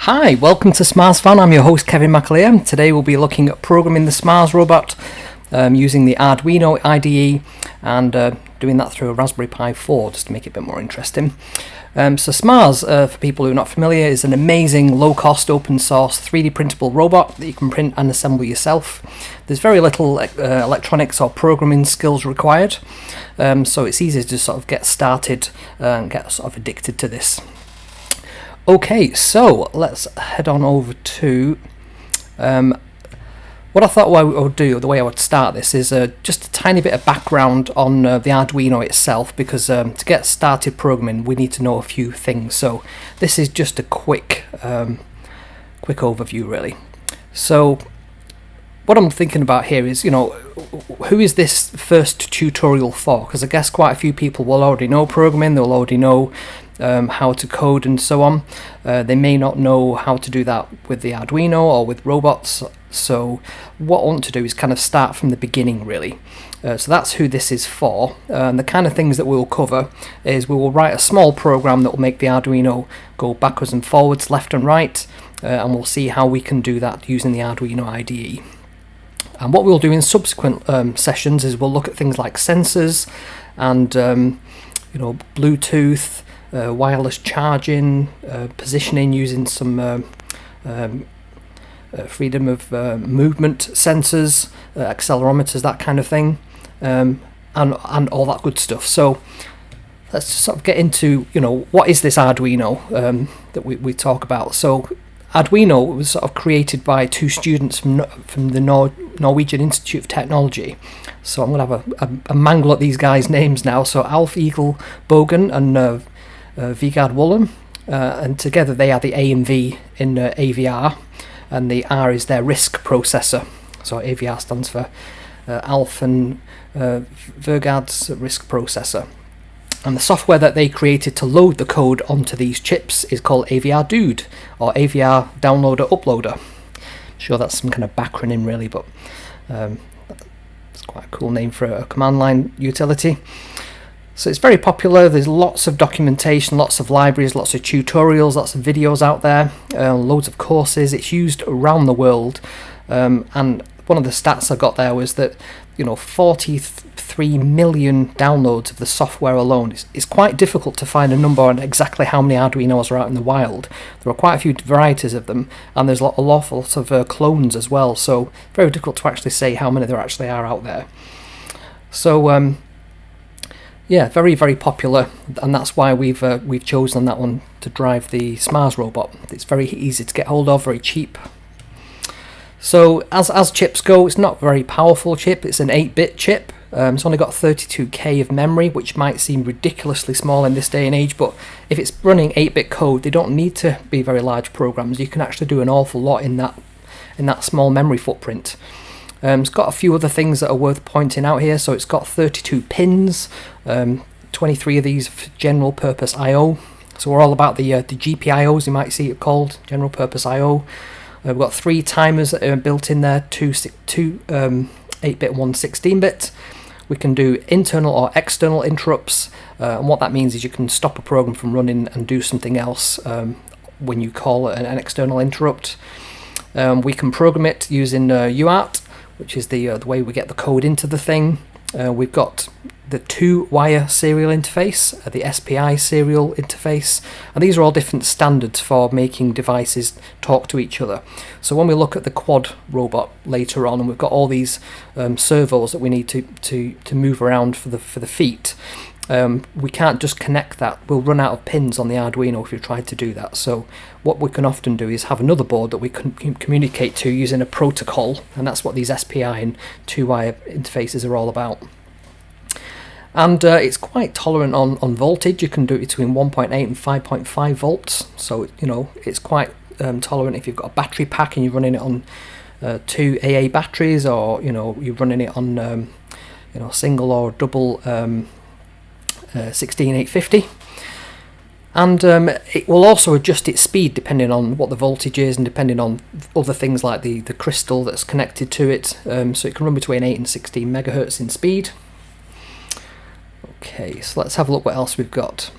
Hi, welcome to Smars Fan. I'm your host Kevin McAleer. Today we'll be looking at programming the Smars robot using the Arduino IDE and doing that through a Raspberry Pi 4 just to make it a bit more interesting. So Smars, for people who are not familiar, is an amazing low-cost open source 3D printable robot that you can print and assemble yourself. There's very little electronics or programming skills required, so it's easy to sort of get started and get sort of addicted to this. Okay, so let's head on over to what I thought I would do. The way I would start this is just a tiny bit of background on the Arduino itself, because to get started programming we need to know a few things. So this is just a quick overview really. So what I'm thinking about here is, who is this first tutorial for? Because I guess quite a few people will already know programming, they'll already know how to code and so on. They may not know how to do that with the Arduino or with robots. So what I want to do is kind of start from the beginning really. So that's who this is for. And the kind of things that we'll cover is we will write a small program that will make the Arduino go backwards and forwards, left and right, and we'll see how we can do that using the Arduino IDE. And what we'll do in subsequent sessions is we'll look at things like sensors and Bluetooth, wireless charging, positioning using some freedom of movement sensors, accelerometers, that kind of thing, and all that good stuff. So let's just sort of get into what is this Arduino that we talk about. So Arduino was sort of created by two students from the Norwegian Institute of Technology. So I'm going to have a mangle at these guys' names now. So Alf Eagle Bogen and Vegard Wollum, and together they are the A and V in AVR, and the R is their RISC processor. So AVR stands for Alf and Vegard's RISC processor. And the software that they created to load the code onto these chips is called AVR Dude, or AVR Downloader Uploader. I'm sure that's some kind of backronym really, but it's quite a cool name for a command line utility. So it's very popular. There's lots of documentation, lots of libraries, lots of tutorials, lots of videos out there, loads of courses. It's used around the world, and one of the stats I got there was that 43 million downloads of the software alone. It's quite difficult to find a number on exactly how many Arduinos are out in the wild. There are quite a few varieties of them, and there's an awful lot of clones as well, so very difficult to actually say how many there actually are out there. So yeah, very, very popular, and that's why we've chosen that one to drive the Smars robot. It's very easy to get hold of, very cheap. So as chips go, it's not a very powerful chip. It's an 8-bit chip. It's only got 32K of memory, which might seem ridiculously small in this day and age, but if it's running 8-bit code, they don't need to be very large programs. You can actually do an awful lot in that small memory footprint. It's got a few other things that are worth pointing out here. So it's got 32 pins, 23 of these for general purpose I/O. So we're all about the GPIOs, you might see it called, general purpose I/O. We've got 3 timers that are built in there, two 8-bit, one 16-bit. We can do internal or external interrupts, and what that means is you can stop a program from running and do something else when you call an external interrupt. We can program it using UART, which is the way we get the code into the thing. We've got the 2-wire serial interface, the SPI serial interface, and these are all different standards for making devices talk to each other. So when we look at the quad robot later on, and we've got all these servos that we need to move around for the feet, we can't just connect that. We'll run out of pins on the Arduino if you try to do that. So what we can often do is have another board that we can communicate to using a protocol, and that's what these SPI and 2-wire interfaces are all about. And it's quite tolerant on voltage. You can do it between 1.8 and 5.5 volts. So it's quite tolerant if you've got a battery pack and you're running it on 2 AA batteries, or you're running it on single or double 16850. And it will also adjust its speed depending on what the voltage is and depending on other things like the crystal that's connected to it. So it can run between 8 and 16 megahertz in speed. Okay, so let's have a look what else we've got.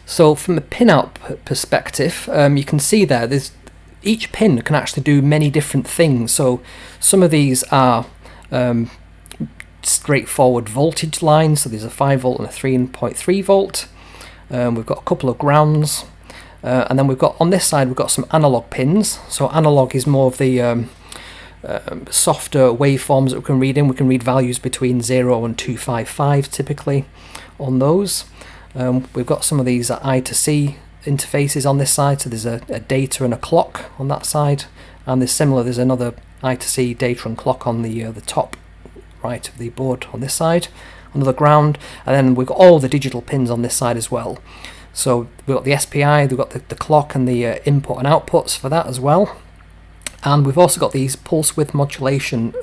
So from a pinout perspective, you can see there's each pin can actually do many different things. So some of these are straightforward voltage lines. So there's a 5 volt and a 3.3 volt. We've got a couple of grounds, and then we've got on this side we've got some analog pins. So analog is more of the softer waveforms that we can read in. We can read values between 0 and 255 typically on those. We've got some of these I to C interfaces on this side, so there's a data and a clock on that side, and there's another I to C data and clock on the top right of the board on this side, another ground, and then we've got all the digital pins on this side as well. So we've got the SPI, we've got the clock and the input and outputs for that as well. And we've also got these pulse width modulation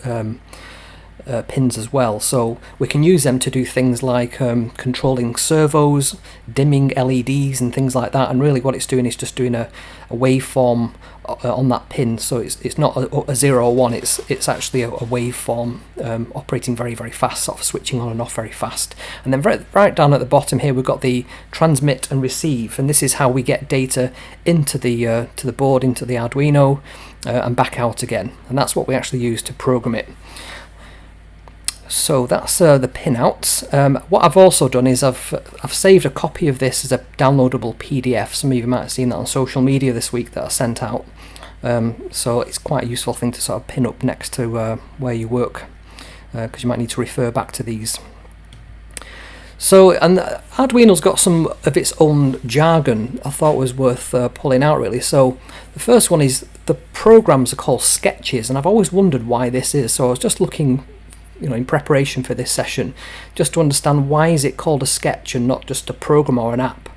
pins as well, so we can use them to do things like controlling servos, dimming LEDs and things like that. And really what it's doing is just doing a waveform on that pin, so it's not a 0 or 1, it's actually a waveform operating very, very fast, sort of switching on and off very fast. And then right down at the bottom here we've got the transmit and receive, and this is how we get data into the to the board, into the Arduino, and back out again, and that's what we actually use to program it. So that's the pinouts. What I've also done is I've saved a copy of this as a downloadable PDF. Some of you might have seen that on social media this week that I sent out. So it's quite a useful thing to sort of pin up next to where you work, because you might need to refer back to these. So, and Arduino's got some of its own jargon I thought was worth pulling out really. So the first one is the programs are called sketches, and I've always wondered why this is. So I was just looking, in preparation for this session, just to understand why is it called a sketch and not just a program or an app.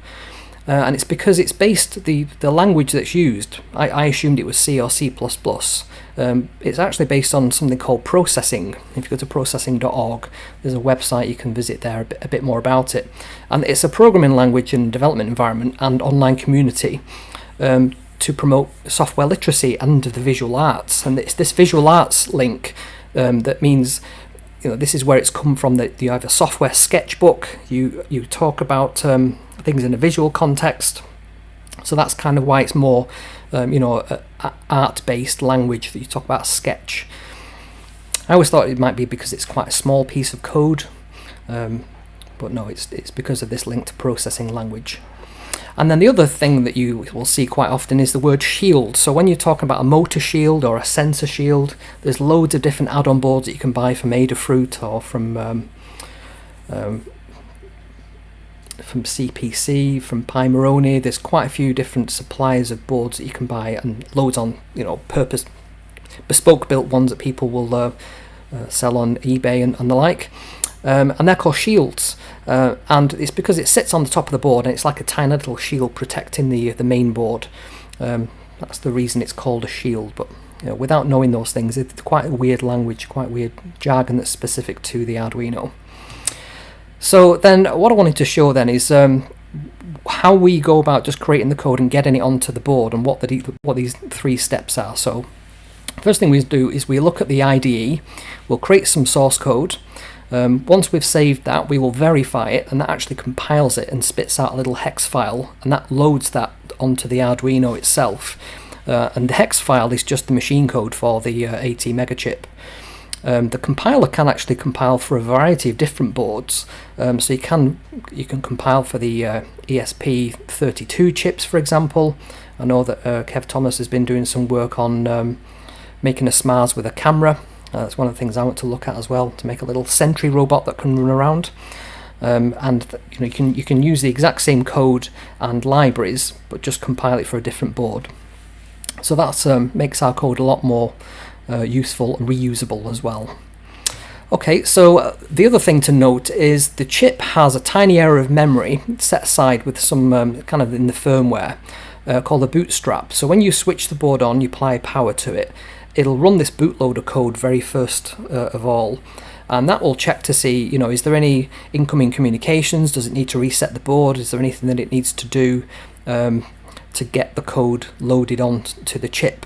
And it's because it's based, the language that's used, I assumed it was C or C++. It's actually based on something called processing. If you go to processing.org, there's a website you can visit there a bit more about it. And it's a programming language and development environment and online community to promote software literacy and the visual arts. And it's this visual arts link that means, this is where it's come from, that you have a software sketchbook, you talk about things in a visual context. So that's kind of why it's more art-based language that you talk about, sketch. I always thought it might be because it's quite a small piece of code, but no, it's because of this link to processing language. And then the other thing that you will see quite often is the word shield. So when you're talking about a motor shield or a sensor shield, there's loads of different add-on boards that you can buy from Adafruit or from CPC, from Pimeroni. There's quite a few different suppliers of boards that you can buy, and loads on purpose bespoke built ones that people will sell on eBay and the like. And they're called shields, and it's because it sits on the top of the board and it's like a tiny little shield protecting the main board. That's the reason it's called a shield. But without knowing those things, it's quite a weird language, quite weird jargon that's specific to the Arduino. So then what I wanted to show then is how we go about just creating the code and getting it onto the board, and what these 3 steps are. So first thing we do is we look at the IDE, we'll create some source code. Once we've saved that, we will verify it, and that actually compiles it and spits out a little hex file, and that loads that onto the Arduino itself. And the hex file is just the machine code for the ATmega chip. The compiler can actually compile for a variety of different boards. So you can compile for the ESP32 chips, for example. I know that Kev Thomas has been doing some work on making a SMARS with a camera. That's one of the things I want to look at as well, to make a little sentry robot that can run around. And you can use the exact same code and libraries, but just compile it for a different board. So that makes our code a lot more useful and reusable as well. Okay, so the other thing to note is the chip has a tiny area of memory set aside with some kind of in the firmware called the bootstrap. So when you switch the board on, you apply power to it, it'll run this bootloader code very first of all, and that will check to see, is there any incoming communications? Does it need to reset the board? Is there anything that it needs to do to get the code loaded onto the chip?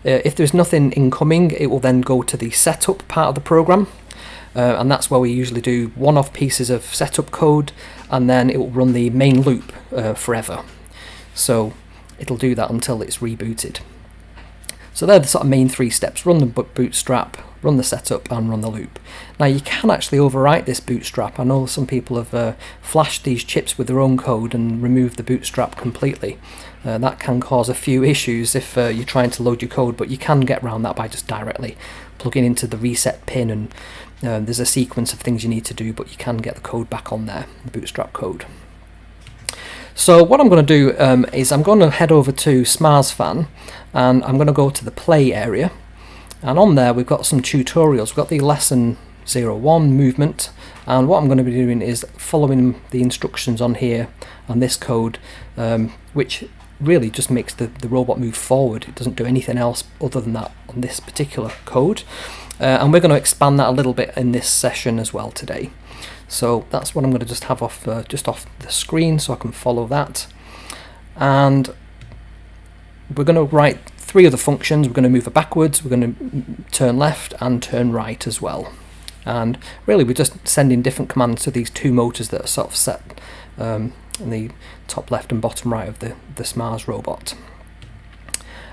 If there's nothing incoming, it will then go to the setup part of the program, and that's where we usually do one-off pieces of setup code, and then it will run the main loop forever. So it'll do that until it's rebooted. So they're the sort of main 3 steps: run the bootstrap, run the setup, and run the loop. Now you can actually overwrite this bootstrap. I know some people have flashed these chips with their own code and removed the bootstrap completely. That can cause a few issues if you're trying to load your code, but you can get around that by just directly plugging into the reset pin, and there's a sequence of things you need to do, but you can get the code back on there, the bootstrap code. So what I'm going to do is I'm going to head over to SmarsFan, and I'm going to go to the play area, and on there we've got some tutorials. We've got the lesson 01 movement, and what I'm going to be doing is following the instructions on here and this code, which really just makes the robot move forward. It doesn't do anything else other than that on this particular code, and we're going to expand that a little bit in this session as well today. So that's what I'm going to just have off just off the screen so I can follow that. And we're going to write 3 other functions. We're going to move it backwards, we're going to turn left and turn right as well. And really we're just sending different commands to these 2 motors that are sort of set in the top left and bottom right of the Smars robot.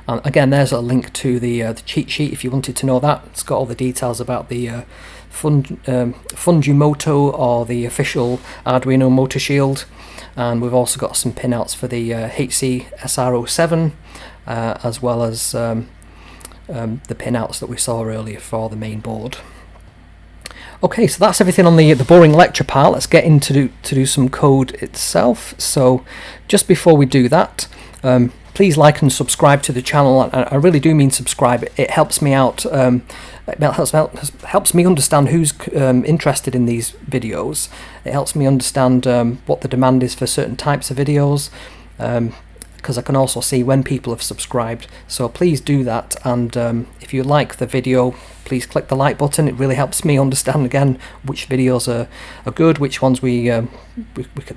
And again, there's a link to the cheat sheet if you wanted to know that. It's got all the details about the Fujimoto, or the official Arduino motor shield, and we've also got some pinouts for the HC SR07, as well as the pinouts that we saw earlier for the main board. Okay, so that's everything on the boring lecture part. Let's get into to do some code itself. So just before we do that, please like and subscribe to the channel. I really do mean subscribe. It helps me out. It helps me understand who's interested in these videos. It helps me understand what the demand is for certain types of videos, because I can also see when people have subscribed. So please do that, and if you like the video, please click the like button. It really helps me understand again which videos are good, which ones we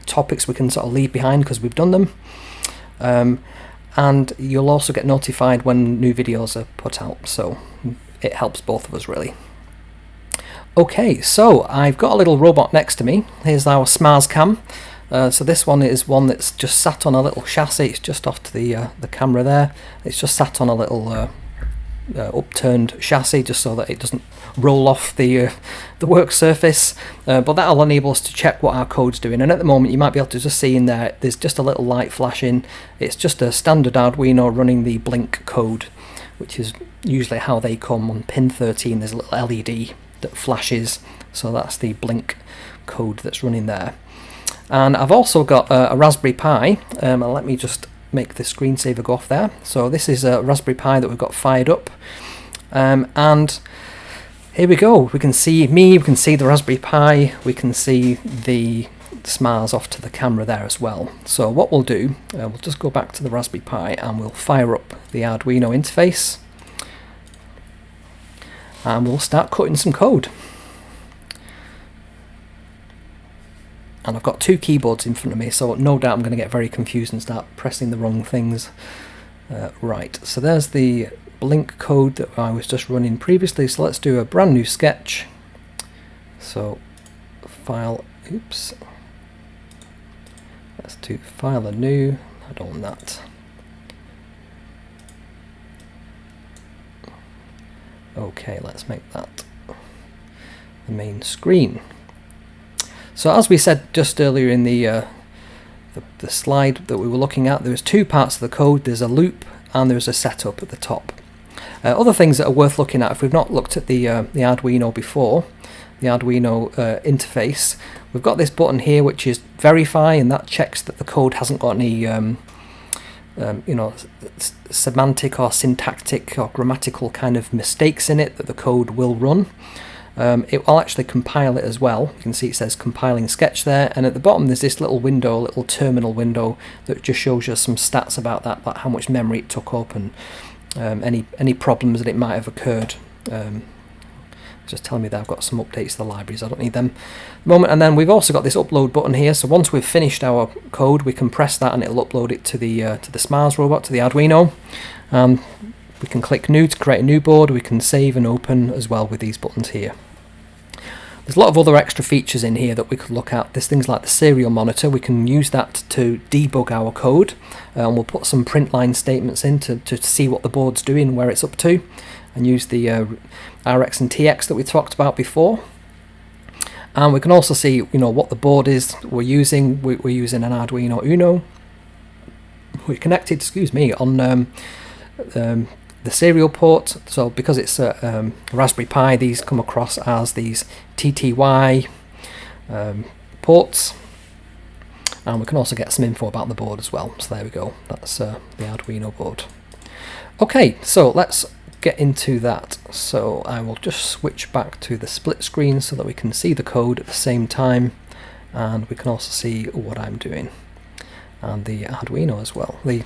topics we can sort of leave behind because we've done them. And you'll also get notified when new videos are put out, so it helps both of us really. Okay, so I've got a little robot next to me. Here's our SmarsCam. So this one is one that's just sat on a little chassis. It's just off to the camera there. It's just sat on a little upturned chassis just so that it doesn't roll off the work surface, but that'll enable us to check what our code's doing. And at the moment you might be able to just see in there's just a little light flashing. It's just a standard Arduino running the blink code, which is usually how they come. On pin 13 there's a little LED that flashes, so that's the blink code that's running there. And I've also got a Raspberry Pi, and let me just make the screensaver go off there. So this is a Raspberry Pi that we've got fired up, and here we go. We can see me, we can see the Raspberry Pi, we can see the Smars off to the camera there as well. So what we'll do, we'll just go back to the Raspberry Pi and we'll fire up the Arduino interface, and we'll start cutting some code. And I've got 2 keyboards in front of me, so no doubt I'm going to get very confused and start pressing the wrong things. Right, so there's the blink code that I was just running previously, so let's do a brand new sketch. So file, oops, let's do file anew, I don't want that. Okay, let's make that the main screen. So as we said just earlier in the slide that we were looking at, there's 2 parts of the code. There's a loop and there's a setup at the top. Other things that are worth looking at, if we've not looked at the Arduino before, the Arduino interface, we've got this button here which is verify, and that checks that the code hasn't got any semantic or syntactic or grammatical kind of mistakes in it that the code will run. It will actually compile it as well. You can see it says compiling sketch there, and at the bottom there's this little window, little terminal window, that just shows you some stats about that, like how much memory it took up and any problems that it might have occurred. Just telling me that I've got some updates to the libraries, I don't need them at the moment. And then we've also got this upload button here, so once we've finished our code we can press that and it'll upload it to the Smars robot, to the Arduino. We can click new to create a new board, we can save and open as well with these buttons here. There's a lot of other extra features in here that we could look at. There's things like the serial monitor. We can use that to debug our code, and we'll put some print line statements in to see what the board's doing, where it's up to, and use the RX and TX that we talked about before. And we can also see, what the board is we're using. We're using an Arduino Uno. We're connected, on the serial port. So because it's a Raspberry Pi, these come across as these TTY ports. And we can also get some info about the board as well. So there we go. That's the Arduino board. Okay, so let's get into that. So I will just switch back to the split screen so that we can see the code at the same time, and we can also see what I'm doing, and the Arduino as well. The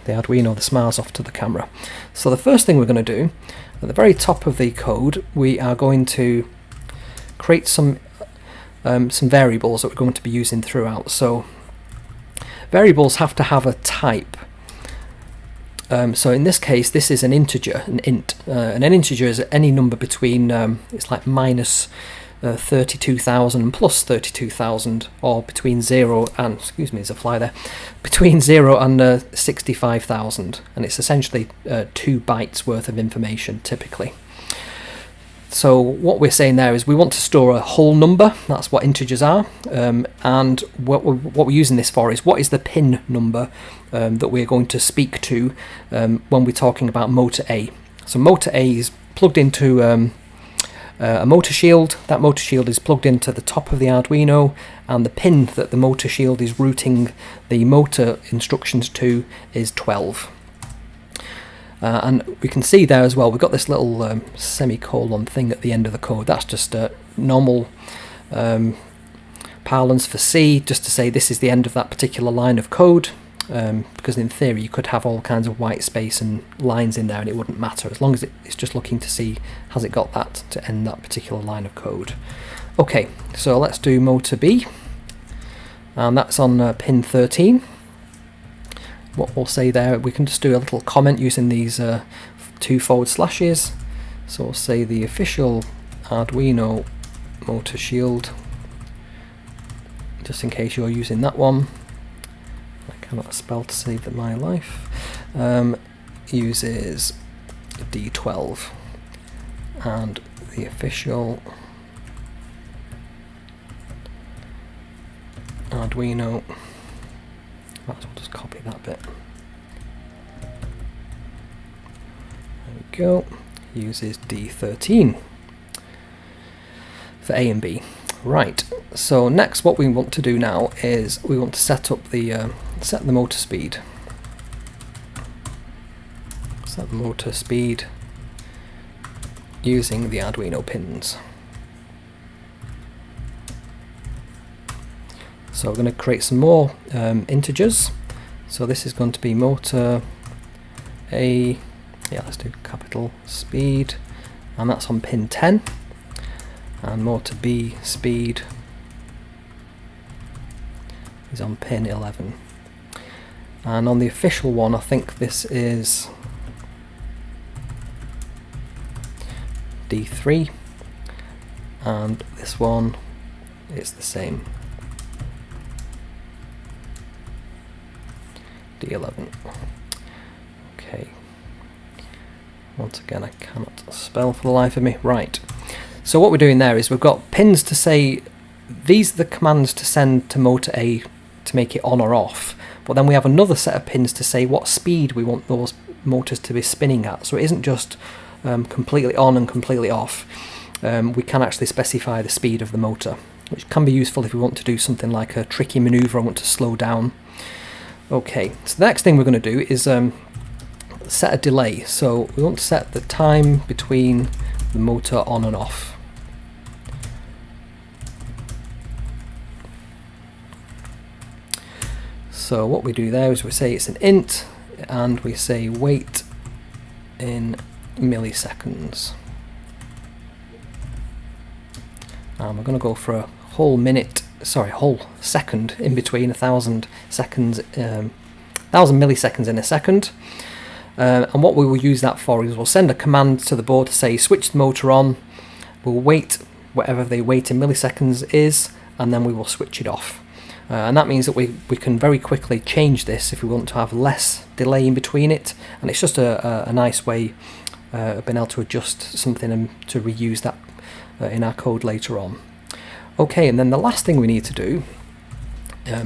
Arduino, the smiles off to the camera. So the first thing we're going to do, at the very top of the code, we are going to create some variables that we're going to be using throughout. So variables have to have a type. So in this case, this is an integer, an int. And an integer is any number between, it's like minus 32,000 and plus 32,000, or between 0 and, there's a fly there, between 0 and 65,000. And it's essentially 2 bytes worth of information, typically. So what we're saying there is we want to store a whole number. That's what integers are. And what we're using this for is what is the pin number that we're going to speak to when we're talking about motor A. So motor A is plugged into a motor shield. That motor shield is plugged into the top of the Arduino, and the pin that the motor shield is routing the motor instructions to is 12. And we can see there as well, we've got this little semicolon thing at the end of the code. That's just a normal parlance for C, just to say this is the end of that particular line of code, because in theory you could have all kinds of white space and lines in there and it wouldn't matter, as long as it's just looking to see has it got that to end that particular line of code. Okay, so let's do motor B, and that's on pin 13. What we'll say there, we can just do a little comment using these 2 forward slashes. So we'll say the official Arduino motor shield, just in case you're using that one. I cannot spell to save my life. Uses D12, and the official Arduino. Might as well just copy that bit. There we go. Uses D13 for A and B. Right. So next, what we want to do now is we want to set up the set the motor speed. Set the motor speed using the Arduino pins. So we're going to create some more integers. So this is going to be motor A, let's do capital speed, and that's on pin 10. And motor B speed is on pin 11. And on the official one, I think this is D3, and this one is the same. D11. Okay. Once again, I cannot spell for the life of me. Right. So what we're doing there is we've got pins to say these are the commands to send to motor A to make it on or off. But then we have another set of pins to say what speed we want those motors to be spinning at. So it isn't just completely on and completely off. We can actually specify the speed of the motor, which can be useful if we want to do something like a tricky maneuver. I want to slow down. Okay, so the next thing we're going to do is set a delay. So we want to set the time between the motor on and off. So what we do there is we say it's an int, and we say wait in milliseconds. And we're going to go for a whole second in between, 1,000 seconds, 1,000 milliseconds in a second. And what we will use that for is we'll send a command to the board to say switch the motor on. We'll wait whatever the wait in milliseconds is, and then we will switch it off. And that means that we can very quickly change this if we want to have less delay in between it, and it's just a nice way of being able to adjust something and to reuse that in our code later on. Okay, and then the last thing we need to do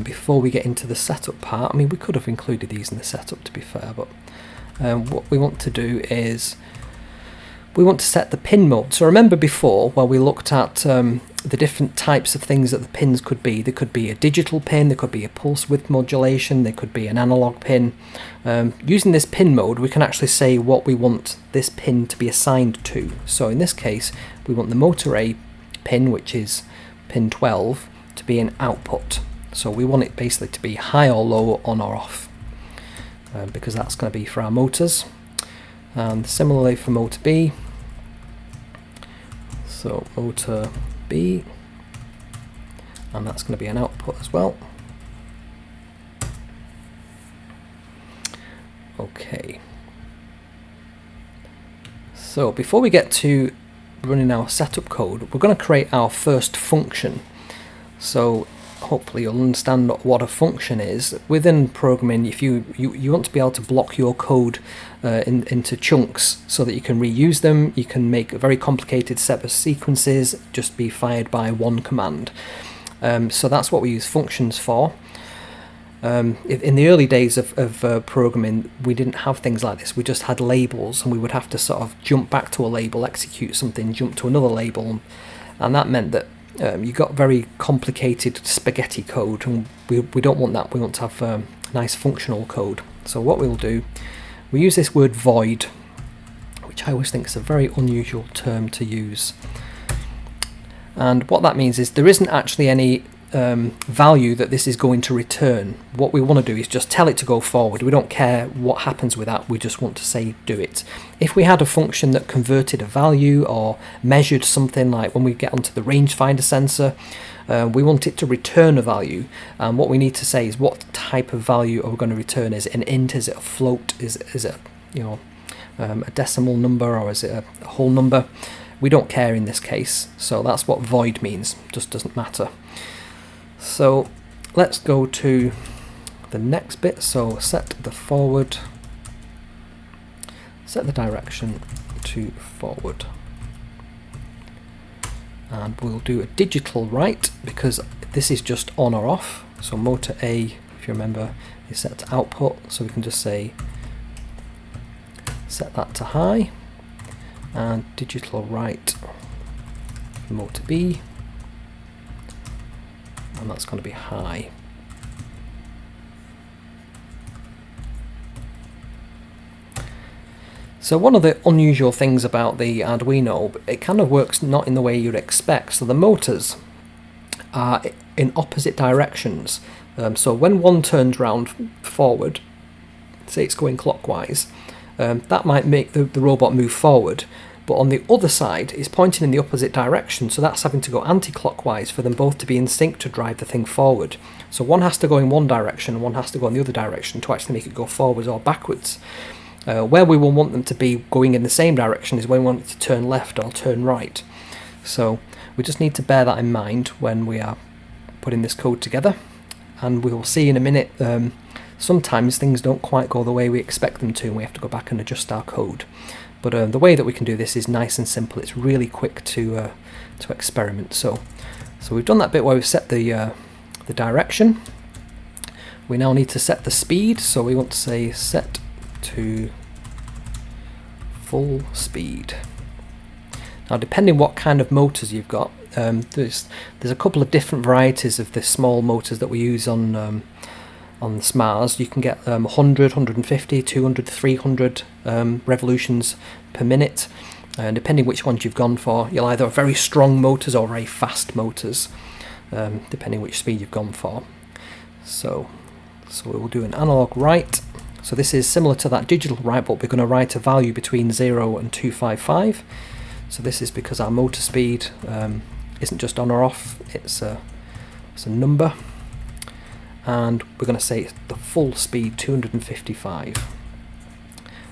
before we get into the setup part, I mean, we could have included these in the setup to be fair, but what we want to do is we want to set the pin mode. So remember before where we looked at the different types of things that the pins could be. There could be a digital pin, there could be a pulse width modulation, there could be an analog pin. Using this pin mode, we can actually say what we want this pin to be assigned to. So in this case, we want the motor A pin, which is pin 12, to be an output. So we want it basically to be high or low, on or off, because that's going to be for our motors. And similarly for motor B, so motor B, and that's going to be an output as well. Okay, so before we get to running our setup code, we're going to create our first function. So hopefully you'll understand what a function is. Within programming, if you want to be able to block your code into chunks so that you can reuse them, you can make a very complicated set of sequences just be fired by one command. So that's what we use functions for. In the early days of programming, we didn't have things like this. We just had labels, and we would have to sort of jump back to a label, execute something, jump to another label, and that meant that you got very complicated spaghetti code, and we don't want that. We want to have nice functional code. So what we'll do, we use this word void, which I always think is a very unusual term to use. And what that means is there isn't actually any value that this is going to return. What we want to do is just tell it to go forward. We don't care what happens with that, we just want to say do it. If we had a function that converted a value or measured something, like when we get onto the rangefinder sensor, we want it to return a value, and what we need to say is what type of value are we going to return. Is it an int, is it a float, is it a decimal number, or is it a whole number? We don't care in this case, so that's what void means, just doesn't matter. So let's go to the next bit. So set the forward, set the direction to forward, and we'll do a digital write because this is just on or off. So motor A, if you remember, is set to output, so we can just say set that to high, and digital write motor B, and that's going to be high. So one of the unusual things about the Arduino, it kind of works not in the way you'd expect. So the motors are in opposite directions. So when one turns round forward, say it's going clockwise, that might make the robot move forward. But on the other side, it's pointing in the opposite direction, so that's having to go anti-clockwise for them both to be in sync to drive the thing forward. So one has to go in one direction and one has to go in the other direction to actually make it go forwards or backwards. Where we will want them to be going in the same direction is when we want it to turn left or turn right. So we just need to bear that in mind when we are putting this code together, and we will see in a minute sometimes things don't quite go the way we expect them to, and we have to go back and adjust our code. But the way that we can do this is nice and simple. It's really quick to experiment. So we've done that bit where we've set the direction. We now need to set the speed. So we want to say set to full speed. Now, depending what kind of motors you've got, there's a couple of different varieties of the small motors that we use on the SMARS. You can get 100, 150, 200, 300 revolutions per minute, and depending which ones you've gone for, you'll either have very strong motors or very fast motors, depending which speed you've gone for. So we will do an analog write. So this is similar to that digital write, but we're going to write a value between 0 and 255. So this is because our motor speed isn't just on or off, it's a number. And we're going to say the full speed 255,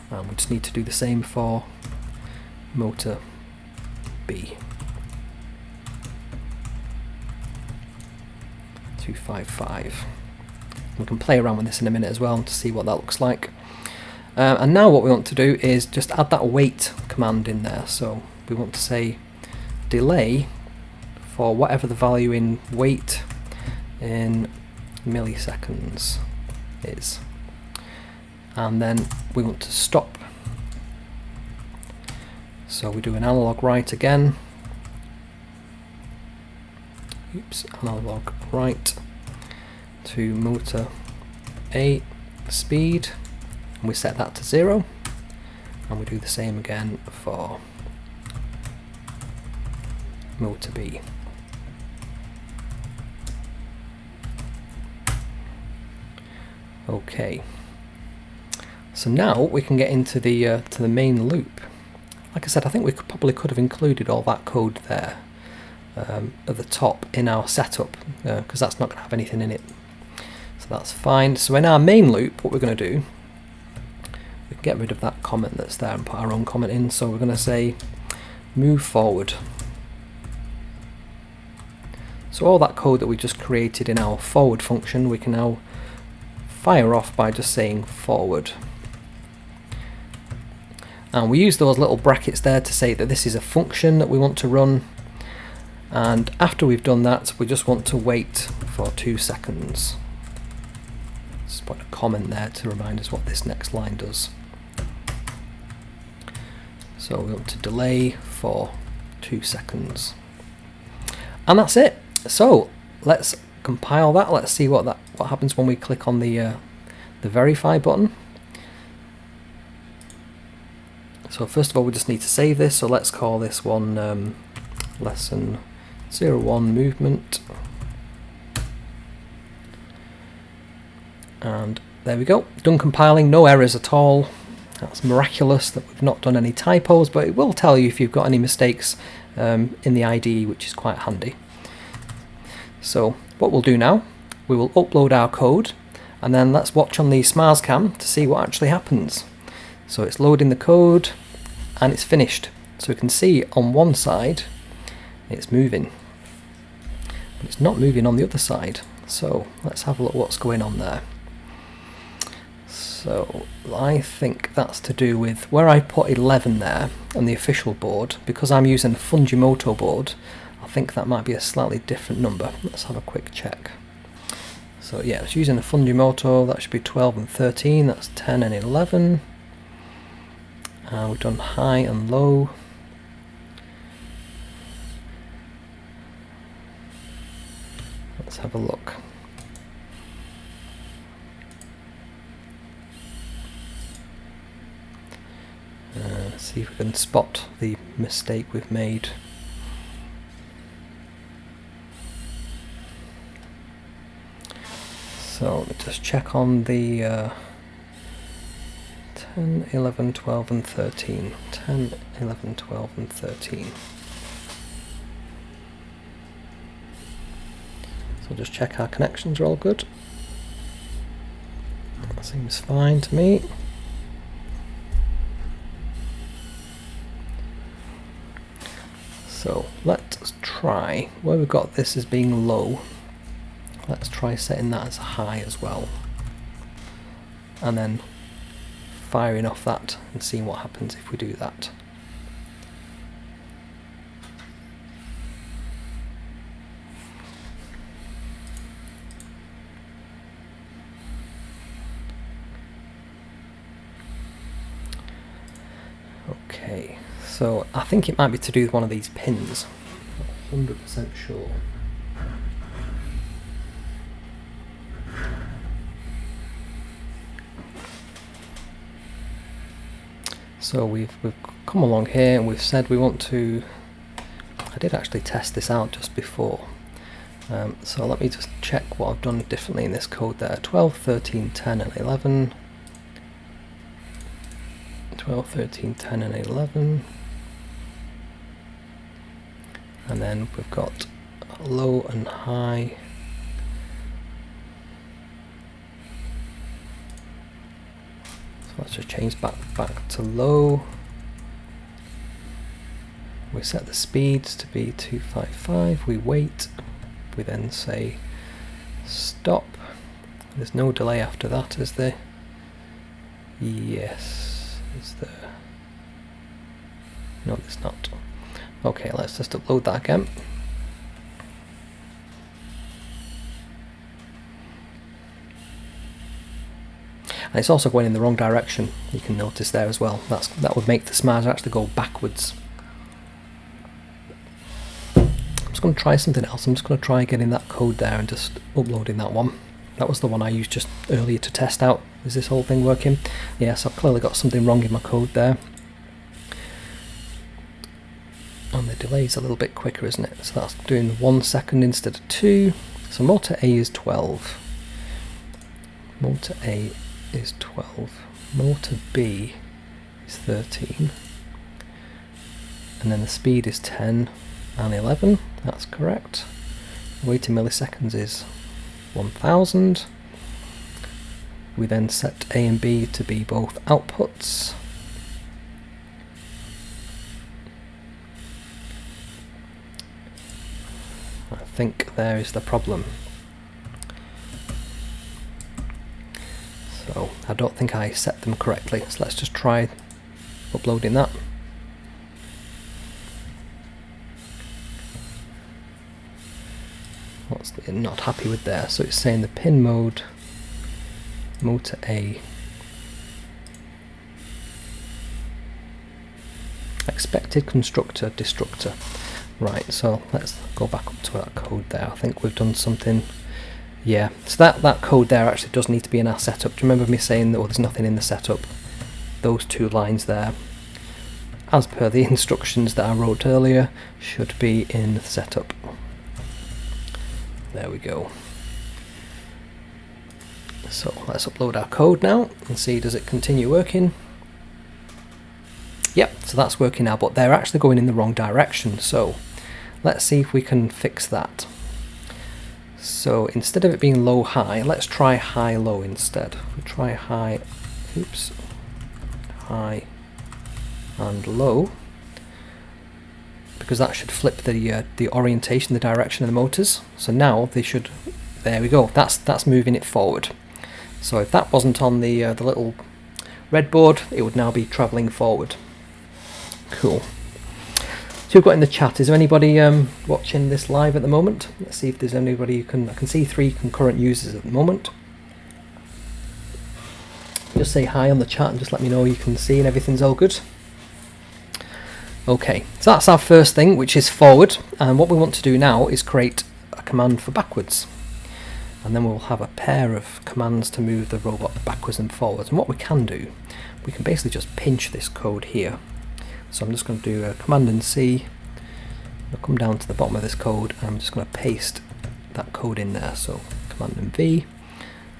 and we just need to do the same for motor B. 255. We can play around with this in a minute as well to see what that looks like. And now what we want to do is just add that wait command in there. So we want to say delay for whatever the value in wait in milliseconds is. And then we want to stop. So we do an analog write again. Oops, analog write to motor A speed, and we set that to 0, and we do the same again for motor B. Okay, so now we can get into the to the main loop. Like I said, I think we probably could have included all that code there at the top in our setup, because that's not going to have anything in it. So that's fine. So in our main loop, what we're going to do, we can get rid of that comment that's there and put our own comment in. So we're going to say move forward. So all that code that we just created in our forward function, we can now fire off by just saying forward. And we use those little brackets there to say that this is a function that we want to run. And after we've done that, we just want to wait for 2 seconds. Just put a comment there to remind us what this next line does. So we want to delay for 2 seconds. And that's it. So let's compile that. Let's see what happens when we click on the verify button. So first of all, we just need to save this. So let's call this one lesson 01 movement. And there we go. Done compiling. No errors at all. That's miraculous that we've not done any typos, but it will tell you if you've got any mistakes in the IDE, which is quite handy. So what we'll do now, we will upload our code, and then let's watch on the SmarsCam to see what actually happens. So it's loading the code, and it's finished. So we can see on one side it's moving, but it's not moving on the other side. So let's have a look what's going on there. So I think that's to do with where I put 11 there on the official board. Because I'm using a Fujimoto board, I think that might be a slightly different number. Let's have a quick check. So yeah, it's using a Fujimoto. That should be 12 and 13. That's 10 and 11. We've done high and low. Let's have a look. See if we can spot the mistake we've made. So let me just check on the 10, 11, 12 and 13. 10, 11, 12 and 13. So just check our connections are all good. That seems fine to me. So let's try, where we've got this as being low, let's try setting that as high as well. And then firing off that and seeing what happens if we do that. Okay, so I think it might be to do with one of these pins. Not 100% sure. So we've come along here and we've said we want to, I did actually test this out just before, so let me just check what I've done differently in this code there. 12, 13, 10 and 11, 12, 13, 10 and 11, and then we've got low and high. Let's just change back to low. We set the speeds to be 255. We wait. We then say Stop. There's no delay after that, is there? Yes, is there? No, there's not. Okay, let's just upload that again. And it's also going in the wrong direction, you can notice there as well. That would make the smiles actually go backwards. I'm just going to try something else. I'm just going to try getting that code there and just uploading that one. That was the one I used just earlier to test out. Is this whole thing working? Yes, I've clearly got something wrong in my code there. And the delay's a little bit quicker, isn't it? So that's doing 1 second instead of 2. So motor A is 12. Motor A is 12. Motor B is 13. And then the speed is 10 and 11. That's correct. The wait in milliseconds is 1000. We then set A and B to be both outputs. I think there is the problem. So I don't think I set them correctly, so let's just try uploading that. What's it not happy with there? So it's saying the pin mode, motor A, expected constructor destructor. Right, so let's go back up to that code there. I think we've done something. Yeah, so that code there actually does need to be in our setup. Do you remember me saying that there's nothing in the setup? Those 2 lines there, as per the instructions that I wrote earlier, should be in the setup. There we go. So let's upload our code now and see, does it continue working? Yep, so that's working now, but they're actually going in the wrong direction. So let's see if we can fix that. So instead of it being low-high, let's try high-low instead. We'll try high, oops, high and low, because that should flip the orientation, the direction of the motors. So now they should, there we go, that's moving it forward. So if that wasn't on the little red board, it would now be travelling forward. Cool. So we've got in the chat, is there anybody watching this live at the moment? Let's see if there's anybody I can see 3 concurrent users at the moment. Just say hi on the chat and just let me know you can see and everything's all good. Okay, so that's our first thing, which is forward, and what we want to do now is create a command for backwards. And then we'll have a pair of commands to move the robot backwards and forwards. And what we can do, we can basically just pinch this code here. So I'm just going to do a command and C. I'll come down to the bottom of this code and I'm just going to paste that code in there. So command and V.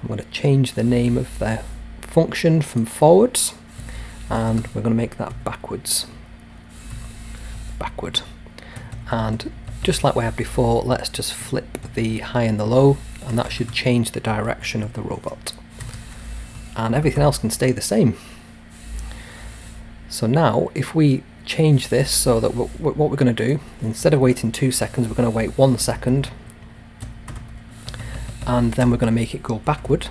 I'm going to change the name of the function from forwards, and we're going to make that backwards. Backward. And just like we had before, let's just flip the high and the low, and that should change the direction of the robot. And everything else can stay the same. So now if we change this so that what we're going to do, instead of waiting 2 seconds, we're going to wait 1 second, and then we're going to make it go backward,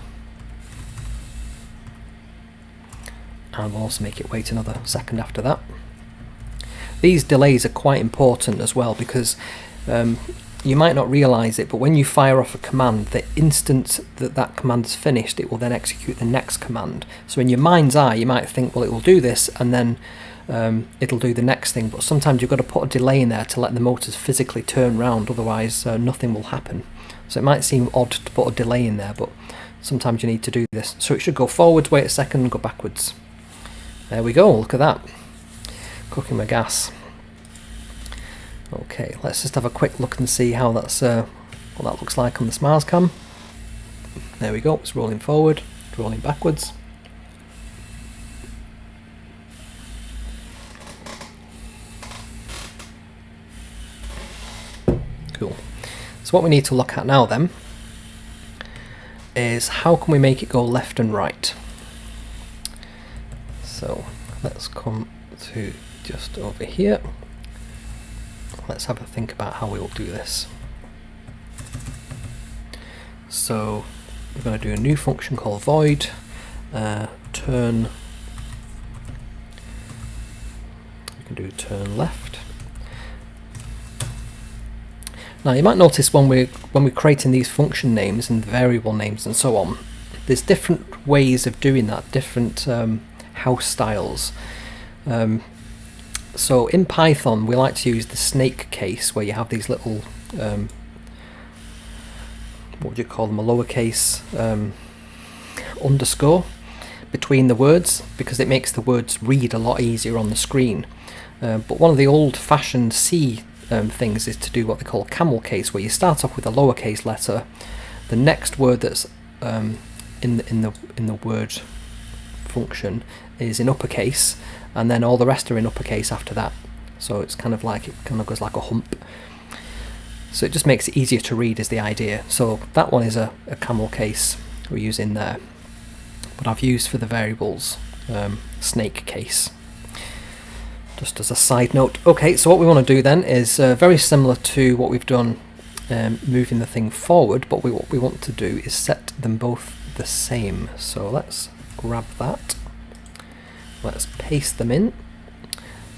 and we'll also make it wait another second after that. These delays are quite important as well, because you might not realise it, but when you fire off a command, the instant that command is finished, it will then execute the next command. So in your mind's eye, you might think, well, it will do this, and then it'll do the next thing, but sometimes you've got to put a delay in there to let the motors physically turn round, otherwise nothing will happen. So it might seem odd to put a delay in there, but sometimes you need to do this. So it should go forwards, wait a second, and go backwards. There we go, look at that. Cooking my gas. Okay, let's just have a quick look and see how that's what that looks like on the Smiles cam. There we go, it's rolling forward, it's rolling backwards. Cool. So what we need to look at now then is how can we make it go left and right. So let's come to just over here. Let's have a think about how we will do this. So we're going to do a new function called void turn. We can do turn left. Now you might notice when we're creating these function names and variable names and so on, there's different ways of doing that, different house styles. So in Python we like to use the snake case, where you have these little what would you call them, a lowercase underscore between the words, because it makes the words read a lot easier on the screen. But one of the old-fashioned C things is to do what they call a camel case, where you start off with a lowercase letter, the next word that's in the word function is in uppercase, and then all the rest are in uppercase after that. So it's kind of like, it kind of goes like a hump. So it just makes it easier to read is the idea. So that one is a camel case we're using there, but I've used for the variables snake case, just as a side note. Okay, so what we want to do then is very similar to what we've done moving the thing forward, but what we want to do is set them both the same. So let's grab that, let's paste them in,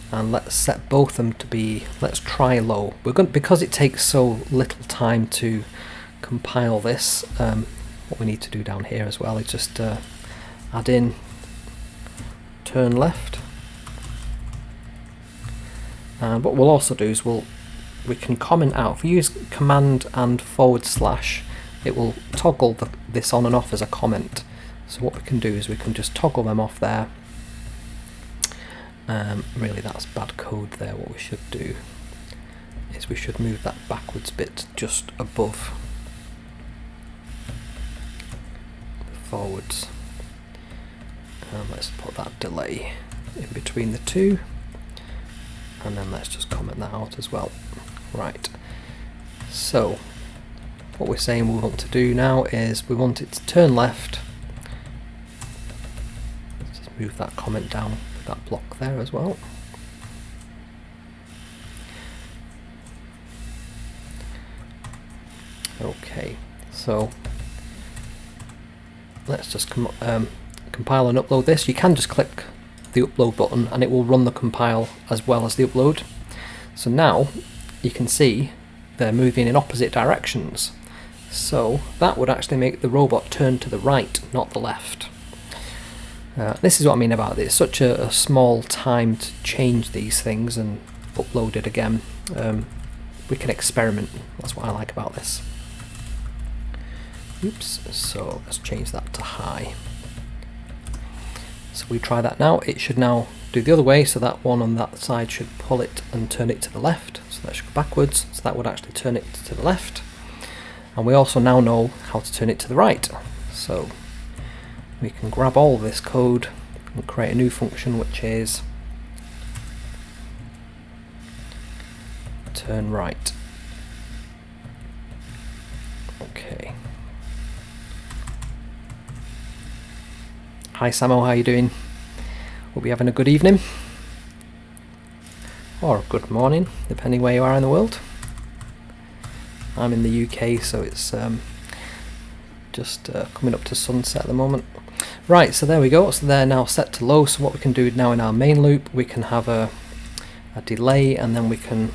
and let's set both of them to be, let's try low. We're going, because it takes so little time to compile this, what we need to do down here as well is just add in turn left. And what we'll also do is we can comment out. If we use command and /, it will toggle this on and off as a comment. So what we can do is we can just toggle them off there. Really that's bad code there. What we should do is we should move that backwards bit just above the forwards, and let's put that delay in between the two, and then let's just comment that out as well. Right, so what we're saying we want to do now is we want it to turn left. Let's just move that comment down, that block there as well. Okay, so let's just compile and upload this. You can just click the upload button and it will run the compile as well as the upload. So now you can see they're moving in opposite directions. So that would actually make the robot turn to the right, not the left. This is what I mean about this. Such a small time to change these things and upload it again. We can experiment. That's what I like about this. Oops, so let's change that to high. So we try that now. It should now do the other way, so that one on that side should pull it and turn it to the left. So that should go backwards, so that would actually turn it to the left. And we also now know how to turn it to the right. So we can grab all this code and create a new function, which is turn right. Okay. Hi Samo, how you doing? Hope you're having a good evening. Or good morning, depending where you are in the world. I'm in the UK, so it's just coming up to sunset at the moment. Right, so there we go. So they're now set to low. So what we can do now in our main loop, we can have a delay, and then we can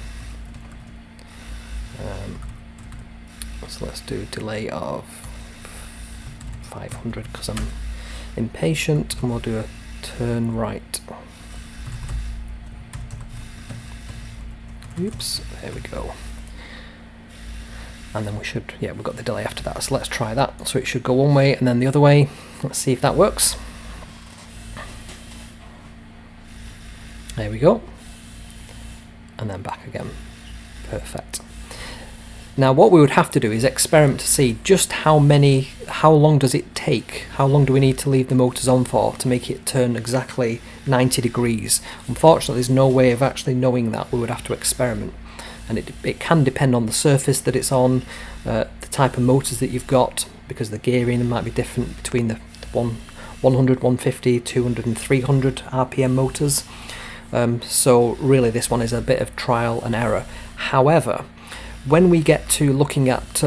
so let's do a delay of 500 because I'm impatient, and we'll do a turn right. Oops, there we go. And then we should, yeah, we've got the delay after that, so let's try that. So it should go one way and then the other way. Let's see if that works. There we go. And then back again. Perfect. Now what we would have to do is experiment to see just how long does it take, how long do we need to leave the motors on for to make it turn exactly 90 degrees. Unfortunately there's no way of actually knowing that. We would have to experiment. And it can depend on the surface that it's on, the type of motors that you've got, because the gearing might be different between the 100, 150, 200 and 300 RPM motors. So really this one is a bit of trial and error. However, when we get to looking at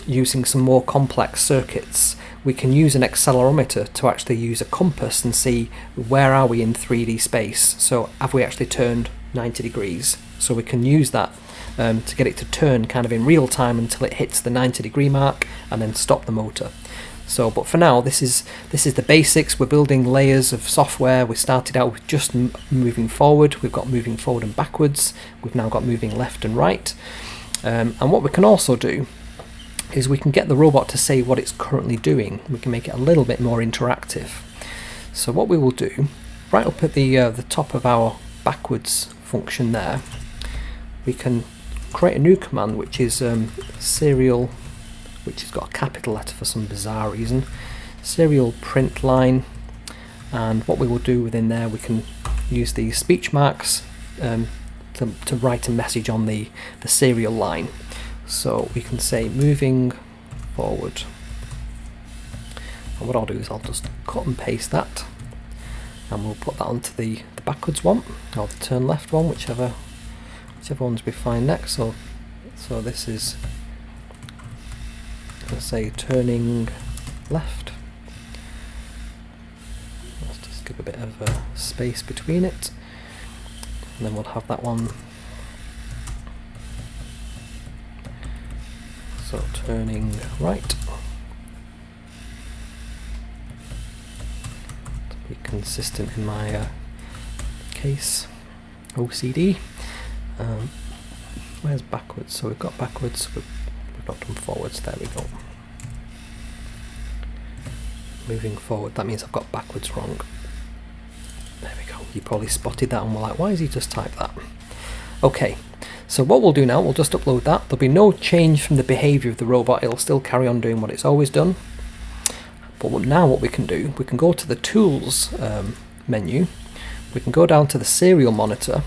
using some more complex circuits, we can use an accelerometer to actually use a compass and see where are we in 3D space. So have we actually turned 90 degrees? So we can use that to get it to turn kind of in real time until it hits the 90-degree mark and then stop the motor. So, but for now, this is the basics. We're building layers of software. We started out with just moving forward. We've got moving forward and backwards. We've now got moving left and right. And what we can also do is we can get the robot to say what it's currently doing. We can make it a little bit more interactive. So what we will do, right up at the top of our backwards function there, we can create a new command which is serial, which has got a capital letter for some bizarre reason, serial print line, and what we will do within there, we can use these speech marks to write a message on the serial line. So we can say moving forward, and what I'll do is I'll just cut and paste that, and we'll put that onto the backwards one, or the turn left one, whichever ones we find next. So this is, let's say, turning left. Let's just give a bit of a space between it, and then we'll have that one. So turning right. To be consistent in my case, OCD. Where's backwards? So we've got backwards, we've not done forwards. There we go. Moving forward, that means I've got backwards wrong. There we go. You probably spotted that and were like, why has he just typed that? Okay, so what we'll do now, we'll just upload that. There'll be no change from the behaviour of the robot. It'll still carry on doing what it's always done. But now what we can do, we can go to the Tools menu. We can go down to the serial monitor,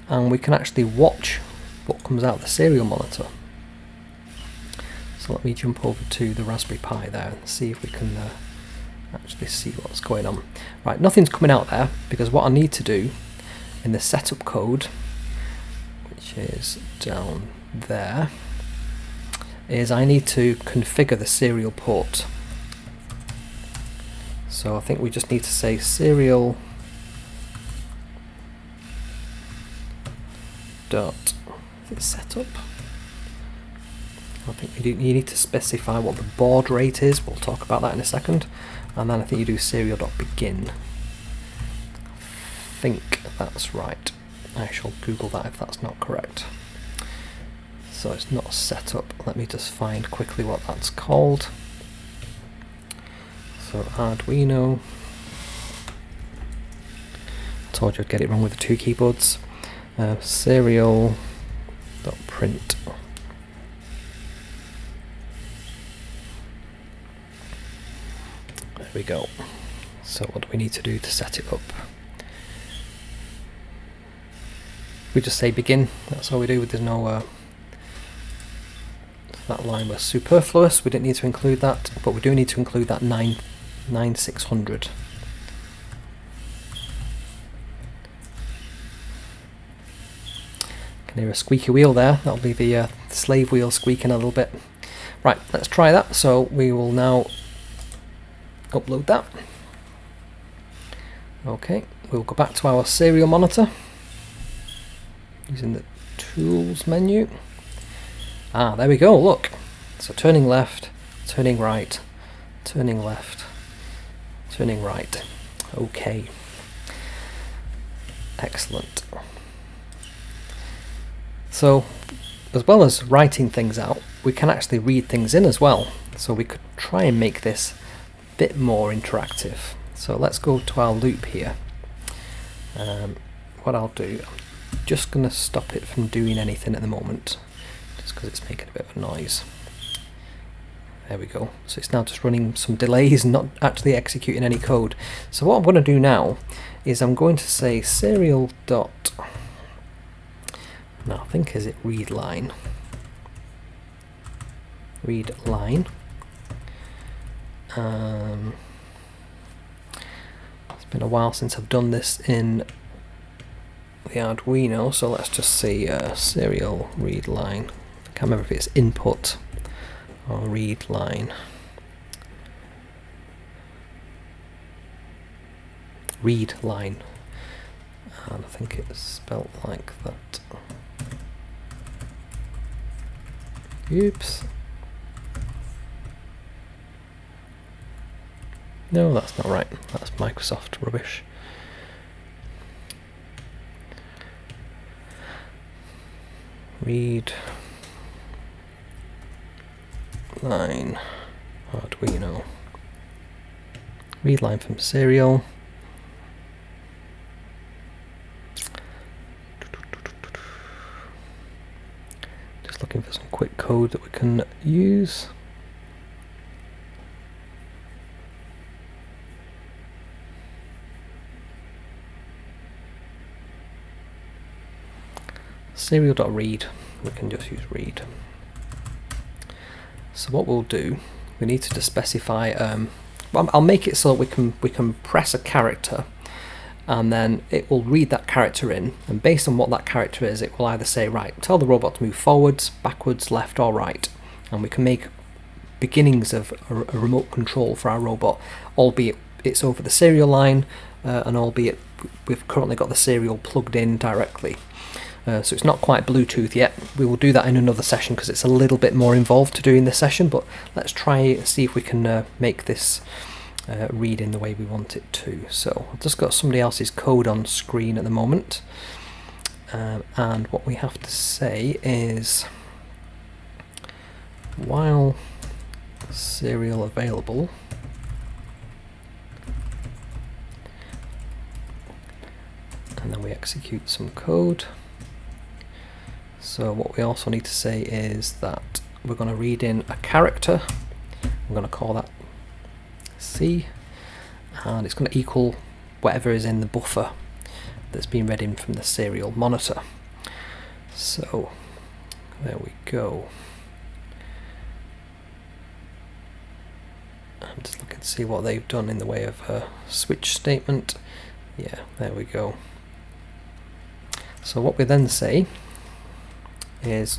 and we can actually watch what comes out of the serial monitor. So let me jump over to the Raspberry Pi there and see if we can actually see what's going on. Right, nothing's coming out there, because what I need to do in the setup code, which is down there, is I need to configure the serial port. So I think we just need to say serial dot setup. I think you need to specify what the baud rate is. We'll talk about that in a second. And then I think you do serial.begin. I think that's right. I shall Google that if that's not correct. So it's not set up. Let me just find quickly what that's called. So Arduino. I told you I'd get it wrong with the two keyboards. Serial.print. There we go. So what do we need to do to set it up? We just say begin. That's all we do. There's no that line was superfluous. We didn't need to include that, but we do need to include that 9600. Can hear a squeaky wheel there. That'll be the slave wheel squeaking a little bit. Right, let's try that. So we will now upload that. Okay, we'll go back to our serial monitor using the Tools menu. Ah, there we go, look. So turning left, turning right, turning left, turning right. Okay. Excellent. So, as well as writing things out, we can actually read things in as well. So we could try and make this a bit more interactive. So let's go to our loop here. What I'll do, I'm just going to stop it from doing anything at the moment, just because it's making a bit of a noise. There we go. So it's now just running some delays and not actually executing any code. So what I'm going to do now is I'm going to say serial dot, now I think is it read line. Read line. It's been a while since I've done this in the Arduino, so let's just say serial read line. I can't remember if it's input or read line. Read line. And I think it's spelt like that. Oops. No, that's not right. That's Microsoft rubbish. Read line Arduino. Read line from serial. Just looking for some quick code that we can use. Serial.read, we can just use read. So what we'll do, we need to just specify, I'll make it so that we can press a character and then it will read that character in, and based on what that character is, it will either say, right, tell the robot to move forwards, backwards, left or right, and we can make beginnings of a remote control for our robot, albeit it's over the serial line, and albeit we've currently got the serial plugged in directly. So it's not quite Bluetooth yet. We will do that in another session because it's a little bit more involved to do in this session, but let's try and see if we can make this read in the way we want it to. So I've just got somebody else's code on screen at the moment, and what we have to say is, while serial available, and then we execute some code. So what we also need to say is that we're going to read in a character. I'm going to call that C, and it's going to equal whatever is in the buffer that's been read in from the serial monitor. So there we go. I'm just looking to see what they've done in the way of a switch statement. Yeah, there we go. So what we then say is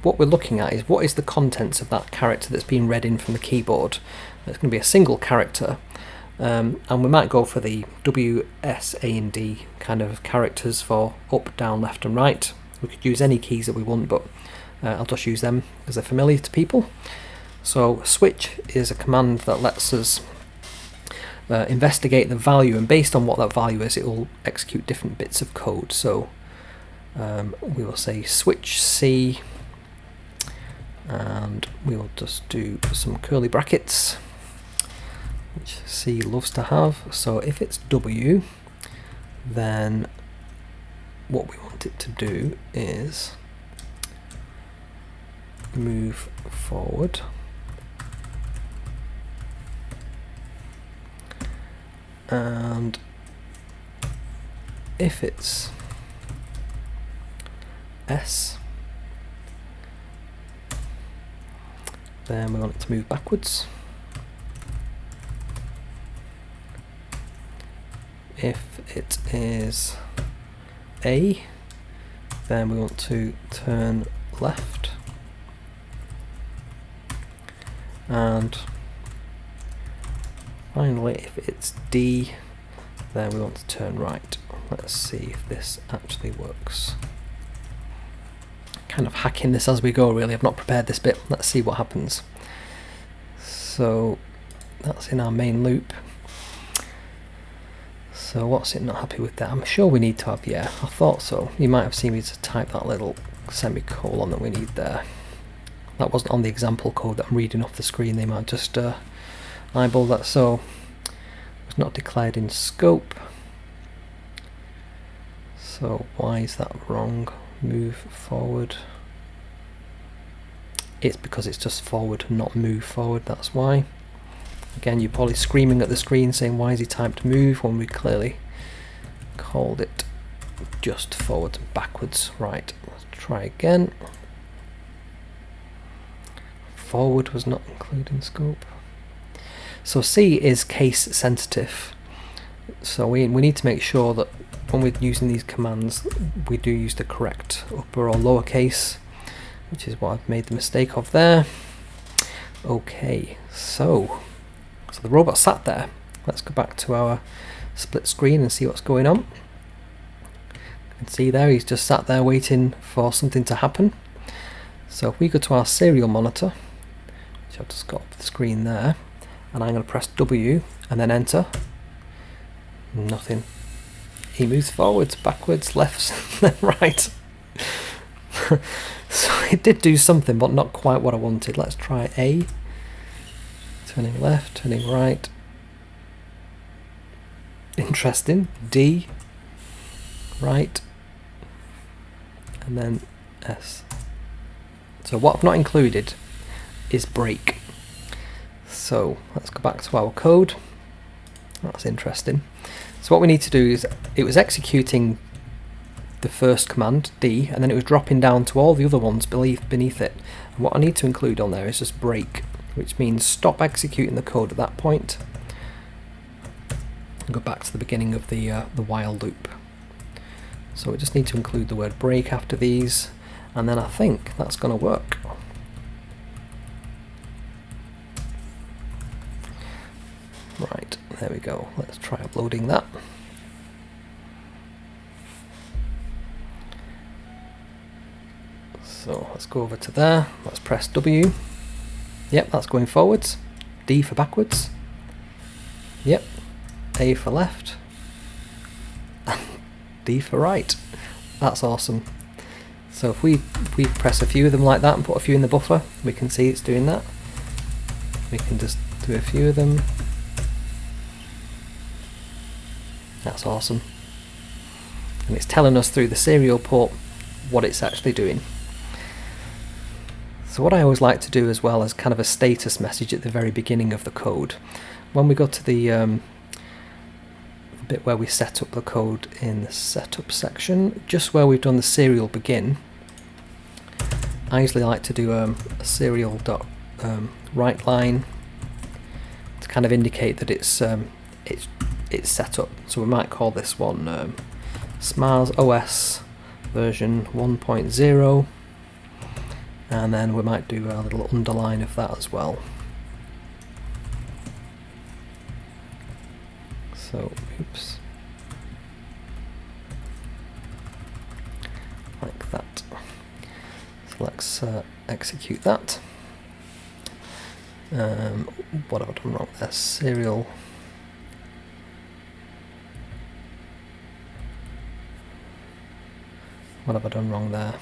what we're looking at is what is the contents of that character that's been read in from the keyboard. It's going to be a single character, and we might go for the W, S, A and D kind of characters for up, down, left and right. We could use any keys that we want, but I'll just use them because they're familiar to people. So switch is a command that lets us investigate the value, and based on what that value is, it will execute different bits of code. So we will say switch C, and we will just do some curly brackets, which C loves to have. So if it's W, then what we want it to do is move forward, and if it's S, then we want it to move backwards. If it is A, then we want to turn left, and finally if it's D, then we want to turn right. Let's see if this actually works. Kind of hacking this as we go, really. I've not prepared this bit. Let's see what happens. So that's in our main loop. So what's it not happy with that? I'm sure we need to have, yeah, I thought so. You might have seen me to type that little semicolon that we need there. That wasn't on the example code that I'm reading off the screen. They might just eyeball that. So it's not declared in scope. So why is that wrong? Move forward. It's because it's just forward, not move forward, that's why. Again, you're probably screaming at the screen saying, why is he typed move when we clearly called it just forwards and backwards. Right, let's try again. Forward was not included in scope. So C is case sensitive. So we need to make sure that when we're using these commands, we do use the correct upper or lower case. which is what I've made the mistake of there. Okay, so the robot sat there. Let's go back to our split screen and see what's going on. You can see there he's just sat there waiting for something to happen. So if we go to our serial monitor, which I've just got off the screen there, and I'm going to press W and then enter, nothing. He moves forwards, backwards, left, then right. So it did do something, but not quite what I wanted. Let's try A. Turning left, turning right. Interesting. D. Right. And then S. So what I've not included is brake. So let's go back to our code. That's interesting. So what we need to do is, it was executing the first command, D, and then it was dropping down to all the other ones beneath it. And what I need to include on there is just brake, which means stop executing the code at that point and go back to the beginning of the while loop. So we just need to include the word brake after these, and then I think that's going to work. Right, there we go. Let's try uploading that. So let's go over to there. Let's press W. Yep, that's going forwards. D for backwards. Yep. A for left. D for right. That's awesome. So if we press a few of them like that and put a few in the buffer, we can see it's doing that. We can just do a few of them. That's awesome. And it's telling us through the serial port what it's actually doing. So what I always like to do as well as kind of a status message at the very beginning of the code, when we go to the bit where we set up the code in the setup section, just where we've done the serial begin, I usually like to do a serial dot write line to kind of indicate that it's set up. So we might call this one Smars OS version 1.0, and then we might do a little underline of that as well. So, oops, like that. So let's execute that. What have I done wrong there? Serial. What have I done wrong there?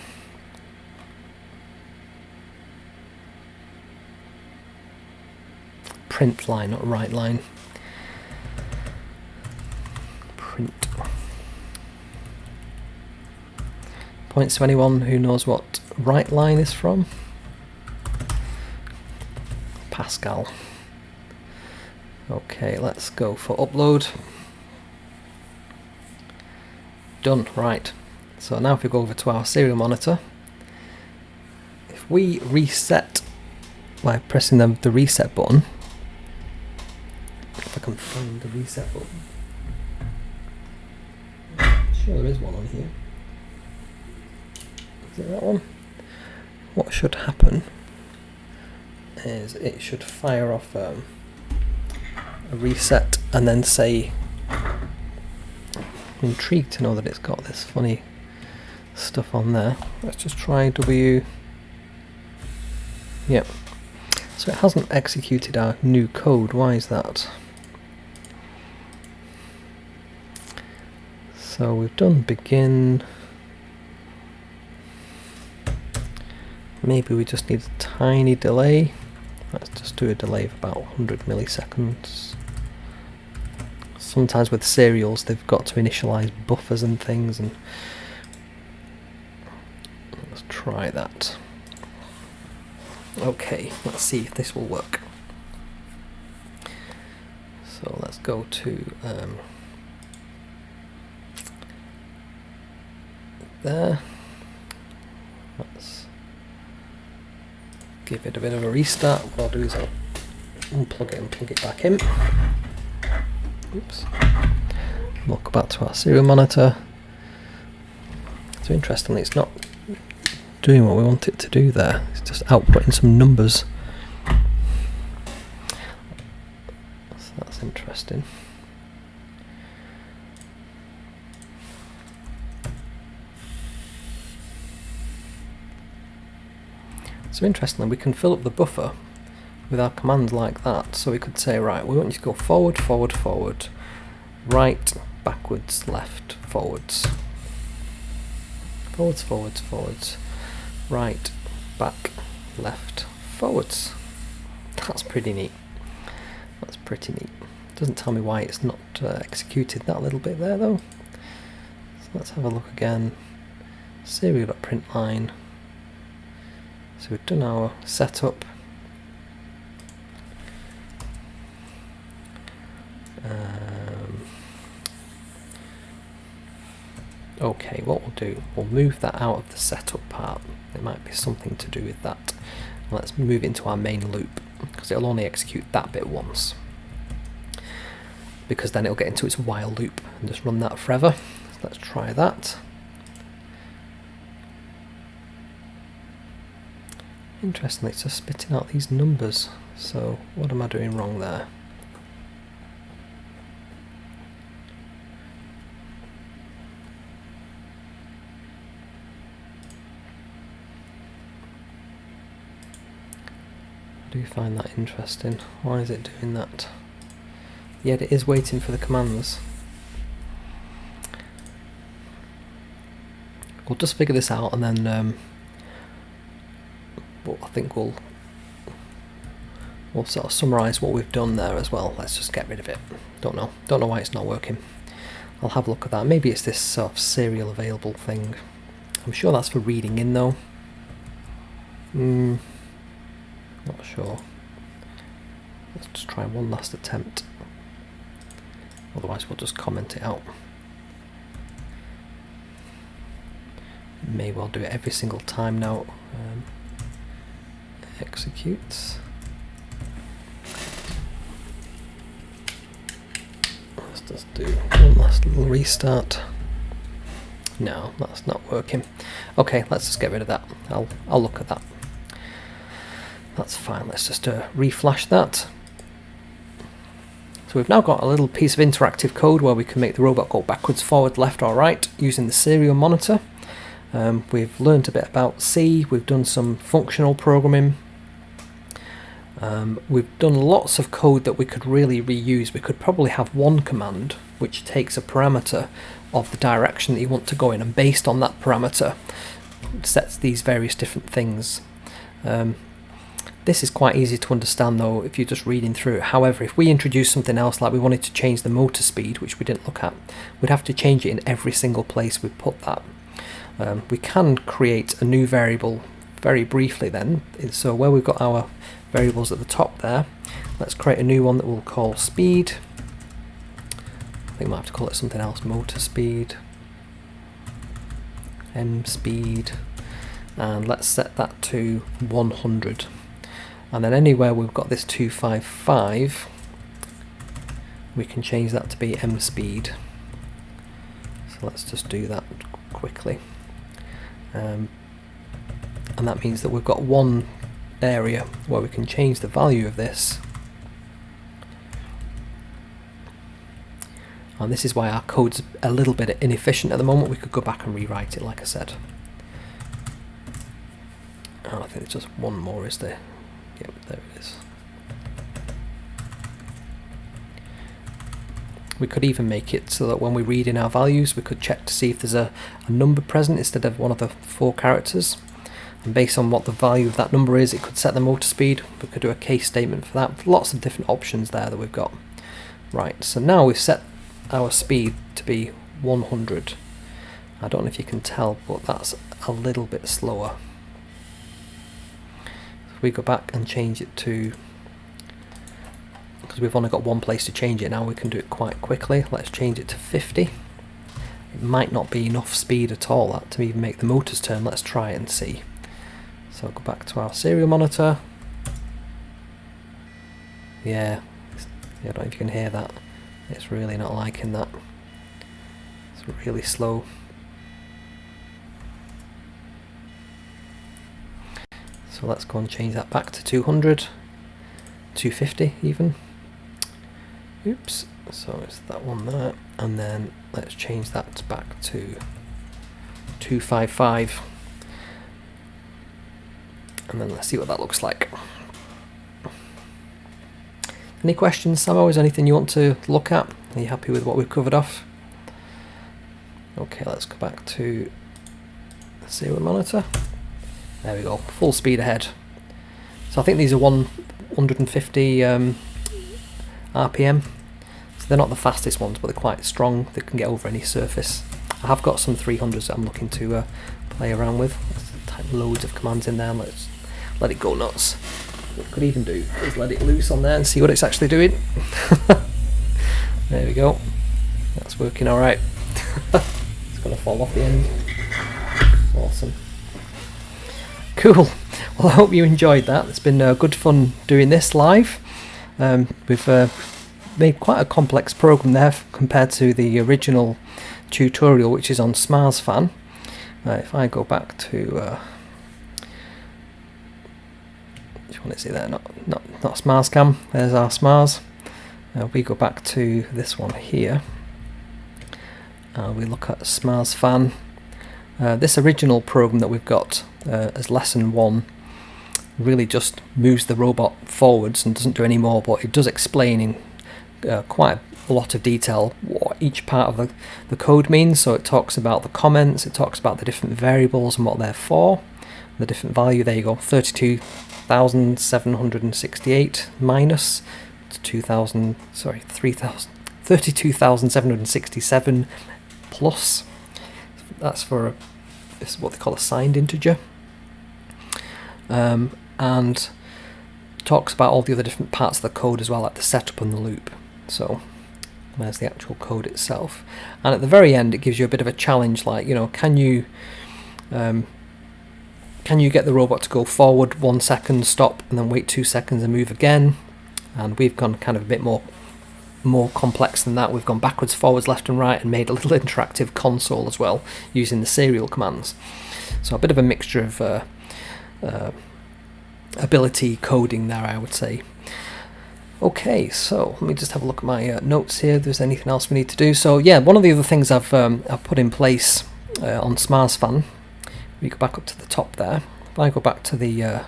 Print line, not write line. Print. Points to anyone who knows what write line is from? Pascal. Okay, let's go for upload. Done, right. So now if we go over to our serial monitor, if we reset by pressing the reset button, if I can find the reset button, I'm sure there is one on here. Is it that one? What should happen is it should fire off a reset and then say, I'm intrigued to know that it's got this funny stuff on there. Let's just try W. Yep. So it hasn't executed our new code. Why is that? So we've done begin. Maybe we just need a tiny delay. Let's just do a delay of about 100 milliseconds. Sometimes with serials they've got to initialize buffers and things, and let's try that. Okay, let's see if this will work. So let's go to there. Let's give it a bit of a restart. What I'll do is I'll unplug it and plug it back in. Oops. We'll go back to our serial monitor. So interestingly, it's not doing what we want it to do there. It's just outputting some numbers. So that's interesting. So interestingly, we can fill up the buffer with our commands like that. So we could say, right, we want you to go forward, forward, forward, right, backwards, left, forwards, forwards, forwards, forwards, right, back, left, forwards. That's pretty neat. That's pretty neat. Doesn't tell me why it's not executed that little bit there though. So let's have a look again. Serial.println. So we've done our setup. Okay, what we'll do, we'll move that out of the setup part. It might be something to do with that. Let's move into our main loop, because it'll only execute that bit once. Because then it'll get into its while loop and just run that forever. So let's try that. Interestingly, it's just spitting out these numbers. So what am I doing wrong there? I do find that interesting. Why is it doing that? Yet it is waiting for the commands. We'll just figure this out and then I think we'll sort of summarise what we've done there as well. Let's just get rid of it. Don't know why it's not working. I'll have a look at that. Maybe it's this sort of serial available thing. I'm sure that's for reading in though. Not sure. Let's just try one last attempt. Otherwise we'll just comment it out. May well do it every single time now. Executes. Let's just do one last little restart. No, that's not working. Okay, let's just get rid of that. I'll look at that. That's fine. Let's just reflash that. So we've now got a little piece of interactive code where we can make the robot go backwards, forward, left or right using the serial monitor. We've learned a bit about C, we've done some functional programming. We've done lots of code that we could really reuse. We could probably have one command which takes a parameter of the direction that you want to go in, and based on that parameter sets these various different things. This is quite easy to understand though if you're just reading through it. However, if we introduce something else, like we wanted to change the motor speed, which we didn't look at, we'd have to change it in every single place we put that. We can create a new variable very briefly then. So where we've got our variables at the top there, let's create a new one that we'll call speed. I think we might have to call it something else, motor speed, M speed, and let's set that to 100. And then anywhere we've got this 255, we can change that to be M speed. So let's just do that quickly. And that means that we've got one area where we can change the value of this. And this is why our code's a little bit inefficient at the moment. We could go back and rewrite it, like I said. Oh, I think there's just one more, is there? Yep, there it is. We could even make it so that when we read in our values, we could check to see if there's a number present instead of one of the 4 characters. And based on what the value of that number is, it could set the motor speed. We could do a case statement for that. Lots of different options there that we've got. Right, so now we've set our speed to be 100. I don't know if you can tell, but that's a little bit slower. If we go back and change it to, because we've only got one place to change it now, we can do it quite quickly. Let's change it to 50. It might not be enough speed at all that to even make the motors turn. Let's try it and see. So I'll go back to our serial monitor. Yeah, I don't know if you can hear that. It's really not liking that. It's really slow. So let's go and change that back to 200, 250 even. Oops, so it's that one there, and then let's change that back to 255, and then let's see what that looks like. Any questions, Samo? Is there anything you want to look at? Are you happy with what we've covered off? Okay, let's go back to the serial monitor. There we go, full speed ahead. So I think these are 150 RPM. So they're not the fastest ones, but they're quite strong. They can get over any surface. I have got some 300s that I'm looking to play around with. Let's type loads of commands in there and let's let it go nuts. What we could even do is let it loose on there and see what it's actually doing. There we go. That's working alright. It's going to fall off the end. Awesome. Cool. Well, I hope you enjoyed that. It's been good fun doing this live. We've made quite a complex program there compared to the original tutorial, which is on SmarsFan. If I go back to which one is it there? Not SmarsCam. There's our Smars. We go back to this one here. We look at SmarsFan. This original program that we've got as lesson 1 really just moves the robot forwards and doesn't do any more, but it does explain in quite a lot of detail what each part of the code means. So it talks about the comments, it talks about the different variables and what they're for, the different value. There you go, 32,768 minus 32,767 plus. That's for this is what they call a signed integer, and talks about all the other different parts of the code as well, like the setup and the loop. So there's the actual code itself, and at the very end it gives you a bit of a challenge, like, you know, can you get the robot to go forward 1 second, stop, and then wait 2 seconds and move again. And we've gone kind of a bit more complex than that. We've gone backwards, forwards, left and right, and made a little interactive console as well using the serial commands. So a bit of a mixture of ability coding there, I would say. Okay, so let me just have a look at my notes here, if there's anything else we need to do. So yeah, one of the other things I've put in place on SmarsFan, we go back up to the top there. If I go back to the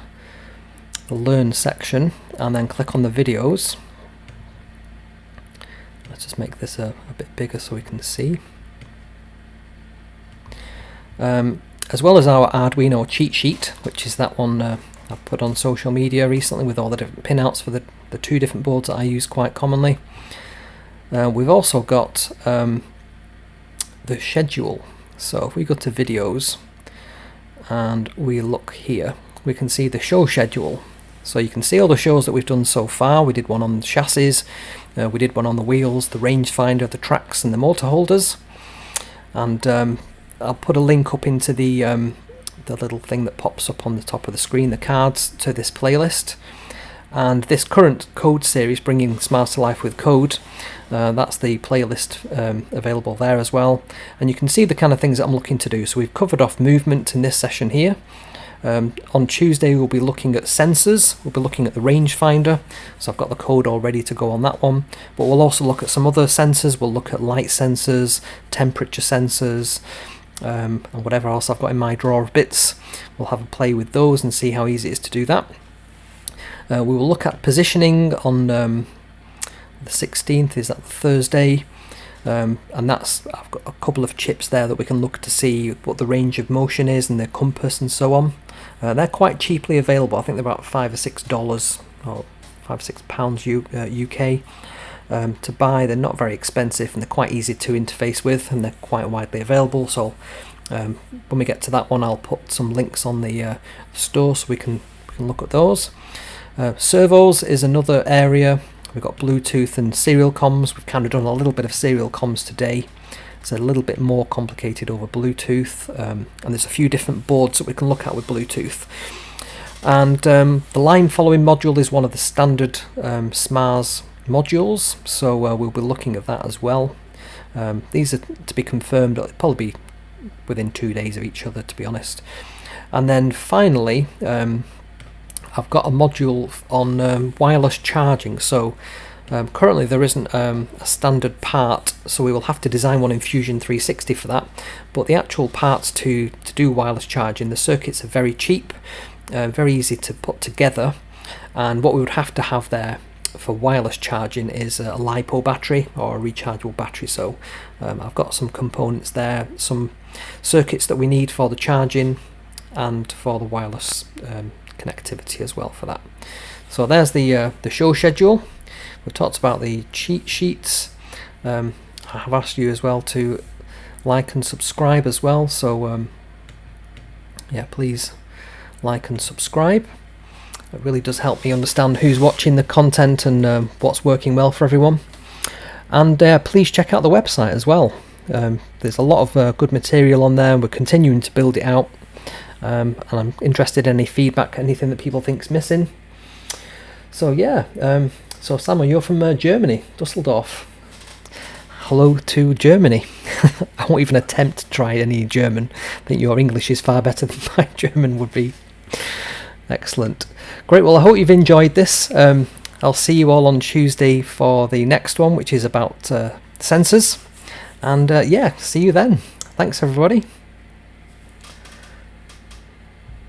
Learn section and then click on the videos, let's just make this a bit bigger so we can see. As well as our Arduino cheat sheet, which is that one I've put on social media recently with all the different pinouts for the 2 different boards that I use quite commonly. We've also got the schedule. So if we go to videos and we look here, we can see the show schedule. So you can see all the shows that we've done so far. We did one on the chassis, we did one on the wheels, the rangefinder, the tracks and the motor holders. And I'll put a link up into the little thing that pops up on the top of the screen, the cards to this playlist. And this current code series, Bringing Smiles to Life with Code, that's the playlist available there as well. And you can see the kind of things that I'm looking to do. So we've covered off movement in this session here. On Tuesday we'll be looking at sensors, we'll be looking at the rangefinder, so I've got the code all ready to go on that one, but we'll also look at some other sensors. We'll look at light sensors, temperature sensors, and whatever else I've got in my drawer of bits. We'll have a play with those and see how easy it is to do that. We will look at positioning on the 16th, is that Thursday, and that's, I've got a couple of chips there that we can look to see what the range of motion is and their compass and so on. They're quite cheaply available. I think they're about $5 or $6 or £5 or £6 UK to buy. They're not very expensive and they're quite easy to interface with, and they're quite widely available. So when we get to that one, I'll put some links on the store so we can look at those. Servos is another area. We've got Bluetooth and serial comms. We've kind of done a little bit of serial comms today. It's a little bit more complicated over Bluetooth, and there's a few different boards that we can look at with Bluetooth. And the line following module is one of the standard SMARS modules, so we'll be looking at that as well. These are to be confirmed. It'll probably be within 2 days of each other, to be honest. And then finally, I've got a module on wireless charging. So currently there isn't a standard part, so we will have to design one in Fusion 360 for that. But the actual parts to do wireless charging, the circuits are very cheap, very easy to put together, and what we would have to have there for wireless charging is a LiPo battery or a rechargeable battery. So I've got some components there, some circuits that we need for the charging and for the wireless connectivity as well for that. So there's the show schedule. We've talked about the cheat sheets. I have asked you as well to like and subscribe as well, so yeah, please like and subscribe. It really does help me understand who's watching the content and what's working well for everyone. And please check out the website as well. There's a lot of good material on there. We're continuing to build it out, and I'm interested in any feedback, anything that people think's missing. So yeah, so Samuel, you're from Germany, Dusseldorf. Hello to Germany. I won't even attempt to try any German. I think your English is far better than my German would be. Excellent. Great, well I hope you've enjoyed this. I'll see you all on Tuesday for the next one, which is about sensors. And yeah, see you then. Thanks everybody.